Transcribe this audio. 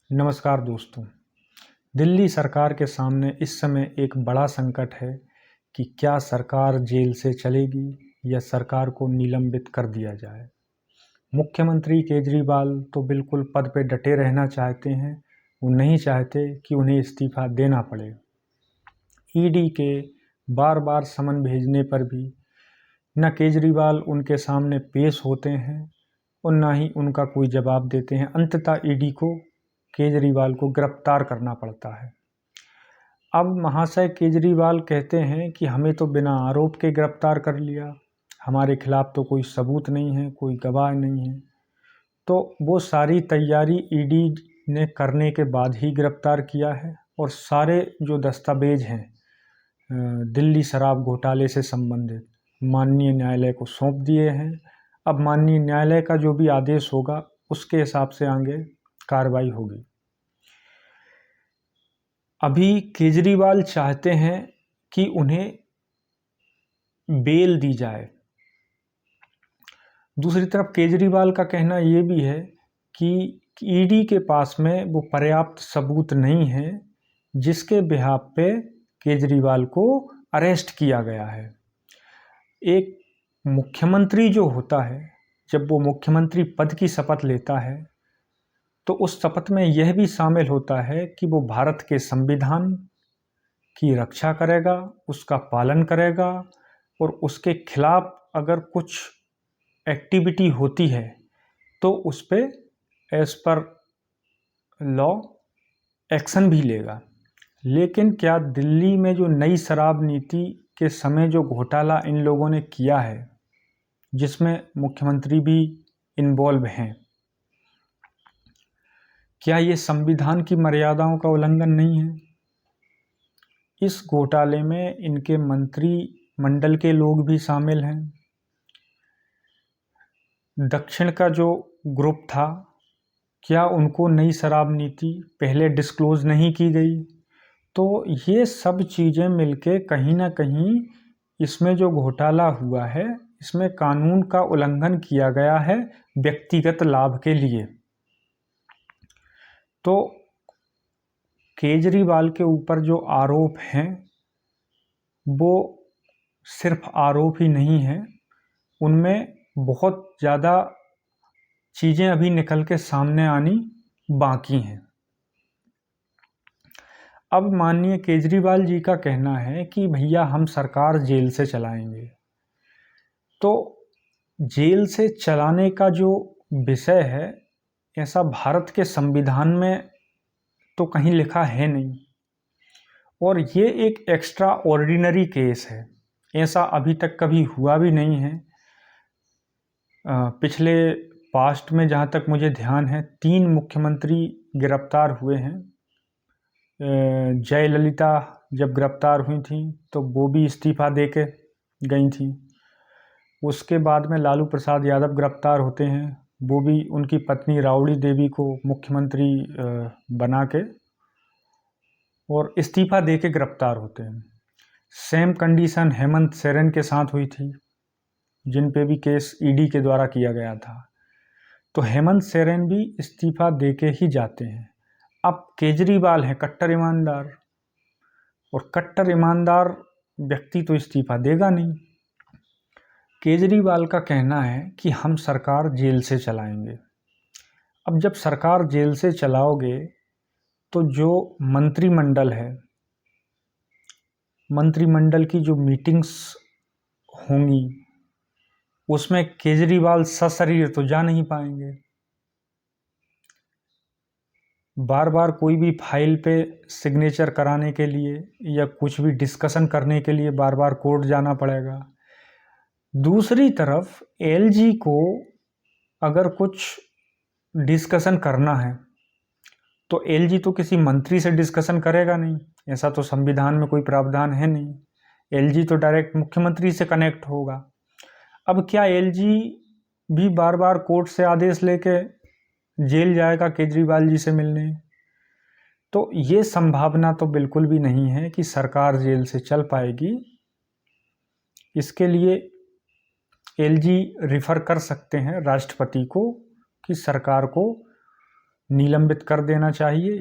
नमस्कार दोस्तों। दिल्ली सरकार के सामने इस समय एक बड़ा संकट है कि क्या सरकार जेल से चलेगी या सरकार को निलंबित कर दिया जाए। मुख्यमंत्री केजरीवाल तो बिल्कुल पद पे डटे रहना चाहते हैं। वो नहीं चाहते कि उन्हें इस्तीफा देना पड़े। ईडी के बार बार समन भेजने पर भी न केजरीवाल उनके सामने पेश होते हैं और ना ही उनका कोई जवाब देते हैं। अंततः ईडी को केजरीवाल को गिरफ्तार करना पड़ता है। अब महाशय केजरीवाल कहते हैं कि हमें तो बिना आरोप के गिरफ्तार कर लिया, हमारे खिलाफ तो कोई सबूत नहीं है, कोई गवाह नहीं है। तो वो सारी तैयारी ईडी ने करने के बाद ही गिरफ्तार किया है और सारे जो दस्तावेज हैं दिल्ली शराब घोटाले से संबंधित माननीय न्यायालय को सौंप दिए हैं। अब माननीय न्यायालय का जो भी आदेश होगा उसके हिसाब से आगे कार्रवाई होगी। अभी केजरीवाल चाहते हैं कि उन्हें बेल दी जाए। दूसरी तरफ केजरीवाल का कहना ये भी है कि ईडी के पास में वो पर्याप्त सबूत नहीं है जिसके बिहाफ पे केजरीवाल को अरेस्ट किया गया है। एक मुख्यमंत्री जो होता है, जब वो मुख्यमंत्री पद की शपथ लेता है तो उस शपथ में यह भी शामिल होता है कि वो भारत के संविधान की रक्षा करेगा, उसका पालन करेगा और उसके खिलाफ अगर कुछ एक्टिविटी होती है तो उस पर एज पर लॉ एक्शन भी लेगा। लेकिन क्या दिल्ली में जो नई शराब नीति के समय जो घोटाला इन लोगों ने किया है, जिसमें मुख्यमंत्री भी इन्वॉल्व हैं, क्या ये संविधान की मर्यादाओं का उल्लंघन नहीं है? इस घोटाले में इनके मंत्रिमंडल के लोग भी शामिल हैं। दक्षिण का जो ग्रुप था, क्या उनको नई शराब नीति पहले डिस्क्लोज नहीं की गई? तो ये सब चीज़ें मिलके कहीं ना कहीं इसमें जो घोटाला हुआ है, इसमें कानून का उल्लंघन किया गया है व्यक्तिगत लाभ के लिए। तो केजरीवाल के ऊपर जो आरोप हैं वो सिर्फ आरोप ही नहीं है, उनमें बहुत ज़्यादा चीज़ें अभी निकल के सामने आनी बाकी हैं। अब माननीय केजरीवाल जी का कहना है कि भैया हम सरकार जेल से चलाएंगे। तो जेल से चलाने का जो विषय है, ऐसा भारत के संविधान में तो कहीं लिखा है नहीं और ये एक एक्स्ट्रा ऑर्डिनरी केस है। ऐसा अभी तक कभी हुआ भी नहीं है। पिछले पास्ट में जहाँ तक मुझे ध्यान है 3 मुख्यमंत्री गिरफ्तार हुए हैं। जयललिता जब गिरफ्तार हुई थी तो वो भी इस्तीफा दे के गई थी। उसके बाद में लालू प्रसाद यादव गिरफ्तार होते हैं, वो भी उनकी पत्नी राबड़ी देवी को मुख्यमंत्री बना के और इस्तीफा दे के गिरफ्तार होते हैं। सेम कंडीशन हेमंत सोरेन के साथ हुई थी, जिन पे भी केस ईडी के द्वारा किया गया था। तो हेमंत सोरेन भी इस्तीफा दे के ही जाते हैं। अब केजरीवाल है कट्टर ईमानदार, और कट्टर ईमानदार व्यक्ति तो इस्तीफा देगा नहीं। केजरीवाल का कहना है कि हम सरकार जेल से चलाएंगे। अब जब सरकार जेल से चलाओगे तो जो मंत्रिमंडल है, मंत्रिमंडल की जो मीटिंग्स होंगी उसमें केजरीवाल सशरीर तो जा नहीं पाएंगे। बार बार कोई भी फाइल पे सिग्नेचर कराने के लिए या कुछ भी डिस्कशन करने के लिए बार बार कोर्ट जाना पड़ेगा। दूसरी तरफ एलजी को अगर कुछ डिस्कशन करना है तो एलजी तो किसी मंत्री से डिस्कशन करेगा नहीं, ऐसा तो संविधान में कोई प्रावधान है नहीं। एलजी तो डायरेक्ट मुख्यमंत्री से कनेक्ट होगा। अब क्या एलजी भी बार बार कोर्ट से आदेश लेके जेल जाएगा केजरीवाल जी से मिलने? तो ये संभावना तो बिल्कुल भी नहीं है कि सरकार जेल से चल पाएगी। इसके लिए एलजी रिफर कर सकते हैं राष्ट्रपति को कि सरकार को निलंबित कर देना चाहिए